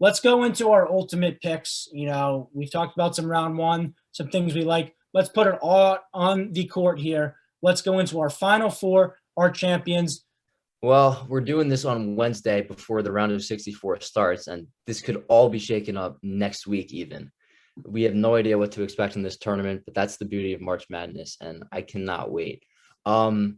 let's go into our ultimate picks. We've talked about some round one, some things we like. Let's put it all on the court here. Let's go into our final four, our champions. Well, we're doing this on Wednesday before the round of 64 starts, and this could all be shaken up next week even. We have no idea what to expect in this tournament, but that's the beauty of March Madness, and I cannot wait. And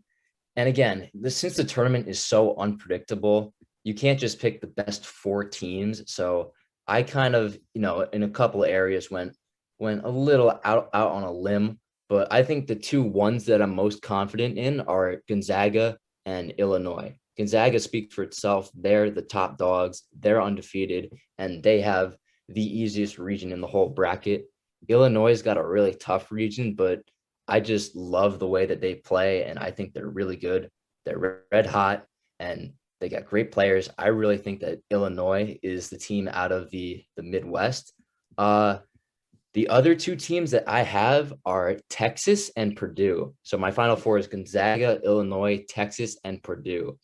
again, since the tournament is so unpredictable, you can't just pick the best four teams. So I kind of, in a couple of areas went a little out on a limb, but I think the two ones that I'm most confident in are Gonzaga and Illinois. Gonzaga speaks for itself. They're the top dogs. They're undefeated, and they have the easiest region in the whole bracket. Illinois has got a really tough region, but I just love the way that they play, and I think they're really good. They're red hot, and they got great players. I really think that Illinois is the team out of the Midwest. The other two teams that I have are Texas and Purdue. So my final four is Gonzaga, Illinois, Texas, and Purdue.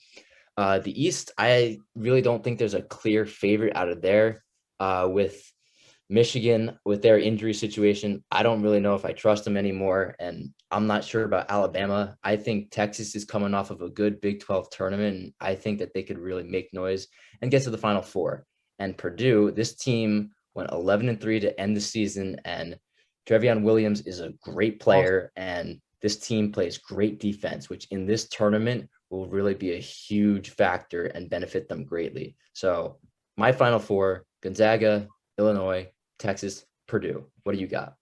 The East, I really don't think there's a clear favorite out of there. With Michigan, with their injury situation, I don't really know if I trust them anymore. And I'm not sure about Alabama. I think Texas is coming off of a good Big 12 tournament. And I think that they could really make noise and get to the Final Four. And Purdue, this team went 11-3 to end the season. And Trevion Williams is a great player. And this team plays great defense, which in this tournament will really be a huge factor and benefit them greatly. So my Final Four, Gonzaga, Illinois, Texas, Purdue. What do you got?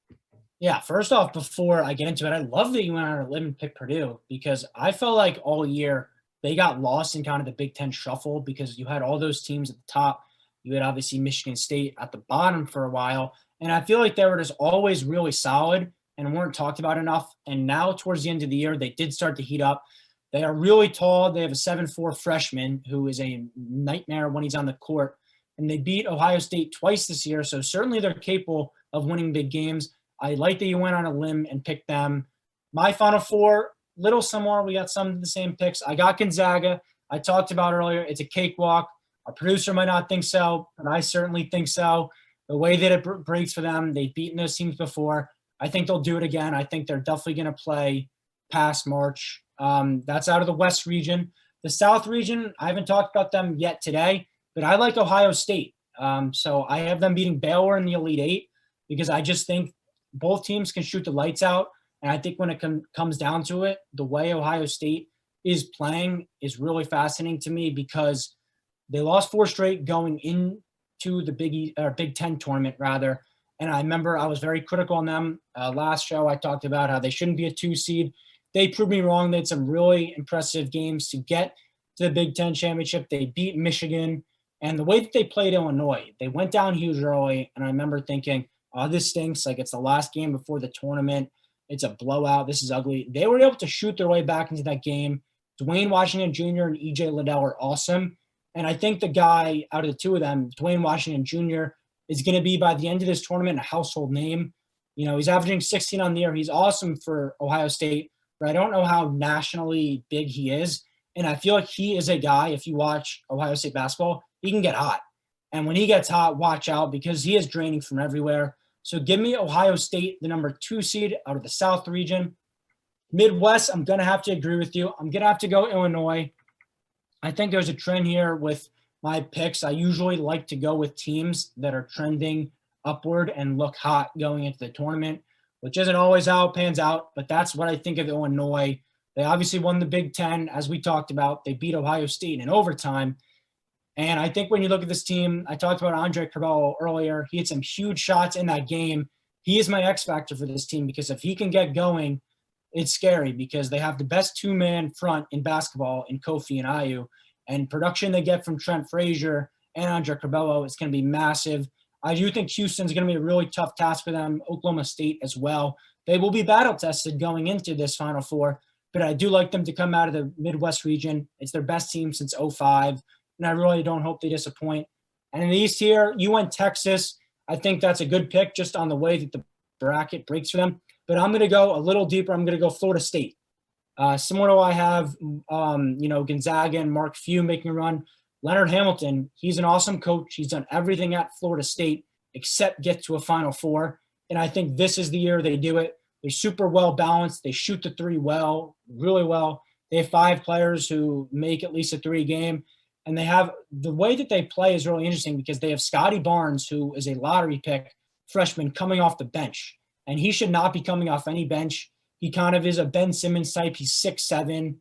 Yeah, first off, before I get into it, I love that you went on a limb and picked Purdue because I felt like all year they got lost in kind of the Big Ten shuffle because you had all those teams at the top. You had obviously Michigan State at the bottom for a while. And I feel like they were just always really solid and weren't talked about enough. And now towards the end of the year, they did start to heat up. They are really tall. They have a 7'4" freshman who is a nightmare when he's on the court. And they beat Ohio State twice this year. So certainly they're capable of winning big games. I like that you went on a limb and picked them. My Final Four, little similar. We got some of the same picks. I got Gonzaga. I talked about earlier. It's a cakewalk. Our producer might not think so, but I certainly think so. The way that it breaks for them, they've beaten those teams before. I think they'll do it again. I think they're definitely going to play past March. That's out of the West region. The South region, I haven't talked about them yet today, but I like Ohio State. So I have them beating Baylor in the Elite Eight because I just think both teams can shoot the lights out. And I think when it comes down to it, the way Ohio State is playing is really fascinating to me because they lost 4 straight going into the Big Ten tournament, rather. And I remember I was very critical on them. Last show, I talked about how they shouldn't be a 2 seed. They proved me wrong. They had some really impressive games to get to the Big Ten championship. They beat Michigan. And the way that they played Illinois, they went down huge early. And I remember thinking, oh, this stinks. Like, it's the last game before the tournament. It's a blowout. This is ugly. They were able to shoot their way back into that game. Dwayne Washington Jr. and E.J. Liddell are awesome. And I think the guy out of the two of them, Dwayne Washington Jr., is going to be, by the end of this tournament, a household name. He's averaging 16 on the year. He's awesome for Ohio State, but I don't know how nationally big he is. And I feel like he is a guy, if you watch Ohio State basketball, he can get hot. And when he gets hot, watch out because he is draining from everywhere. So give me Ohio State, the number 2 seed out of the South region. Midwest, I'm going to have to agree with you. I'm going to have to go Illinois. I think there's a trend here with my picks. I usually like to go with teams that are trending upward and look hot going into the tournament, which isn't always how it pans out, but that's what I think of Illinois. They obviously won the Big Ten, as we talked about. They beat Ohio State in overtime. And I think when you look at this team, I talked about Andre Carvalho earlier. He had some huge shots in that game. He is my X factor for this team because if he can get going, it's scary because they have the best 2-man front in basketball in Kofi and Ayu. And production they get from Trent Frazier and Andre Carvalho is going to be massive. I do think Houston's going to be a really tough task for them, Oklahoma State as well. They will be battle-tested going into this Final Four, but I do like them to come out of the Midwest region. It's their best team since 2005, and I really don't hope they disappoint. And in the East here, you went Texas. I think that's a good pick just on the way that the bracket breaks for them. But I'm going to go a little deeper. I'm going to go Florida State. Similar to I have, Gonzaga and Mark Few making a run. Leonard Hamilton, he's an awesome coach. He's done everything at Florida State except get to a Final Four. And I think this is the year they do it. They're super well balanced. They shoot the three well, really well. They have 5 players who make at least a 3 game. And they have the way that they play is really interesting because they have Scotty Barnes, who is a lottery pick freshman coming off the bench. And he should not be coming off any bench. He kind of is a Ben Simmons type. He's 6'7".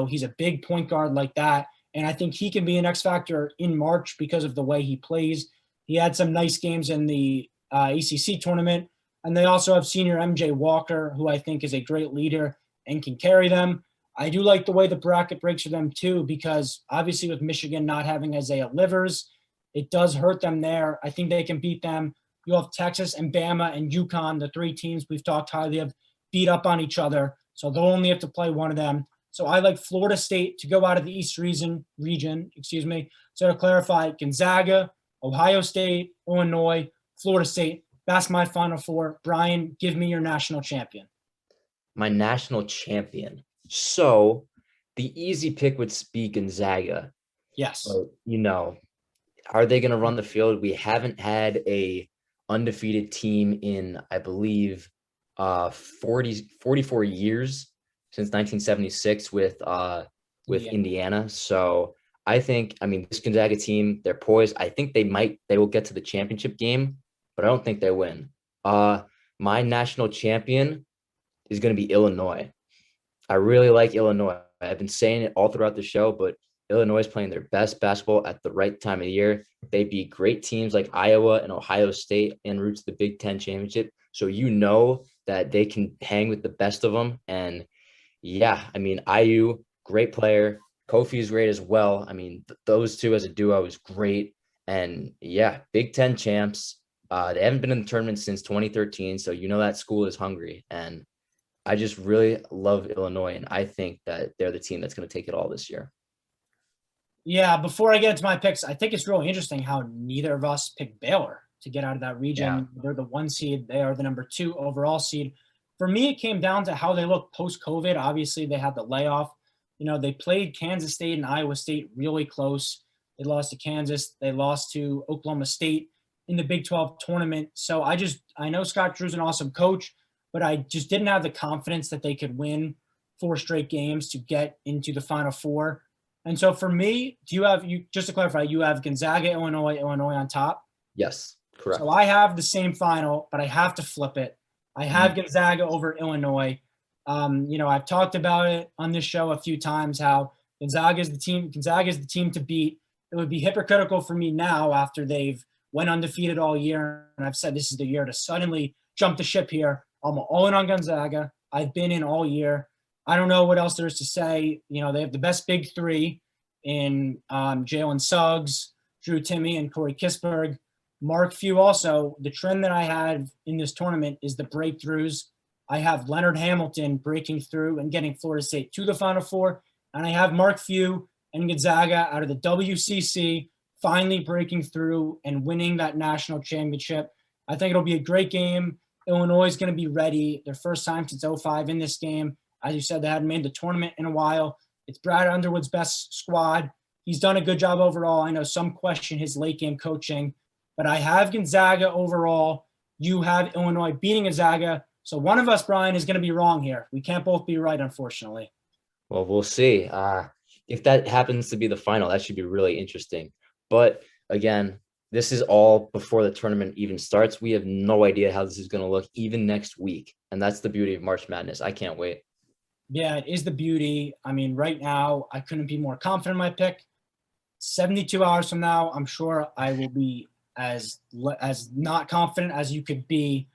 He's a big point guard like that. And I think he can be an X factor in March because of the way he plays. He had some nice games in the ACC tournament. And they also have senior MJ Walker, who I think is a great leader and can carry them. I do like the way the bracket breaks for them too, because obviously with Michigan not having Isaiah Livers, it does hurt them there. I think they can beat them. You'll have Texas and Bama and UConn, the 3 teams we've talked highly of, beat up on each other. So they'll only have to play one of them. So I like Florida State to go out of the East region. So to clarify, Gonzaga, Ohio State, Illinois, Florida State. That's my Final Four. Brian, give me your national champion. My national champion. So the easy pick would be Gonzaga. Yes. So, are they going to run the field? We haven't had a undefeated team in, I believe, 44 years since 1976 with Indiana. So I think, this Gonzaga team, they're poised. I think they will get to the championship game, but I don't think they win. My national champion is going to be Illinois. I really like Illinois. I've been saying it all throughout the show, but Illinois is playing their best basketball at the right time of the year. They beat great teams like Iowa and Ohio State en route to the Big Ten championship. So that they can hang with the best of them. And IU, great player. Kofi is great as well. Those two as a duo is great. And Big Ten champs. They haven't been in the tournament since 2013. So that school is hungry. And I just really love Illinois. And I think that they're the team that's going to take it all this year. Yeah, before I get into my picks, I think it's really interesting how neither of us picked Baylor to get out of that region. Yeah. They're the 1 seed. They are the number 2 overall seed. For me, it came down to how they look post-COVID. Obviously, they had the layoff. They played Kansas State and Iowa State really close. They lost to Kansas. They lost to Oklahoma State in the Big 12 tournament. So I know Scott Drew's an awesome coach, but I just didn't have the confidence that they could win 4 straight games to get into the Final Four. And so for me, just to clarify, you have Gonzaga, Illinois on top? Yes, correct. So I have the same final, but I have to flip it. I have Gonzaga over Illinois. I've talked about it on this show a few times, how Gonzaga is the team to beat. It would be hypocritical for me now after they've went undefeated all year. And I've said this is the year to suddenly jump the ship here. I'm all in on Gonzaga. I've been in all year. I don't know what else there is to say. They have the best big 3 in Jalen Suggs, Drew Timme, and Corey Kispert. Mark Few also, the trend that I had in this tournament is the breakthroughs. I have Leonard Hamilton breaking through and getting Florida State to the Final Four. And I have Mark Few and Gonzaga out of the WCC finally breaking through and winning that national championship. I think it'll be a great game. Illinois is going to be ready. Their first time since 2005 in this game. As you said, they hadn't made the tournament in a while. It's Brad Underwood's best squad. He's done a good job overall. I know some question his late game coaching, but I have Gonzaga overall. You have Illinois beating Gonzaga. So one of us, Brian, is going to be wrong here. We can't both be right, unfortunately. Well, we'll see. If that happens to be the final, that should be really interesting. But again, this is all before the tournament even starts. We have no idea how this is going to look even next week. And that's the beauty of March Madness. I can't wait. Yeah, it is the beauty. Right now, I couldn't be more confident in my pick. 72 hours from now, I'm sure I will be as not confident as you could be.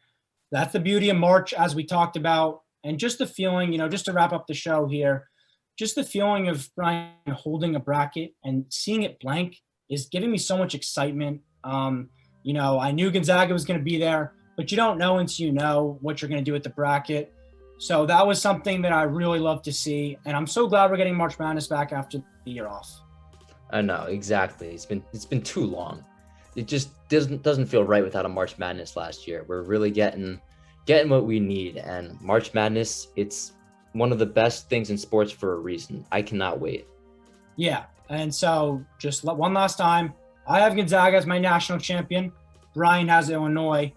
That's the beauty of March, as we talked about. And just the feeling, just to wrap up the show here, just the feeling of Brian holding a bracket and seeing it blank is giving me so much excitement. I knew Gonzaga was going to be there, but you don't know until you know what you're going to do with the bracket. So that was something that I really love to see. And I'm so glad we're getting March Madness back after the year off. I know, exactly. It's been too long. It just doesn't feel right without a March Madness last year. We're really getting what we need. And March Madness, it's one of the best things in sports for a reason. I cannot wait. Yeah. And so just one last time, I have Gonzaga as my national champion. Brian has Illinois.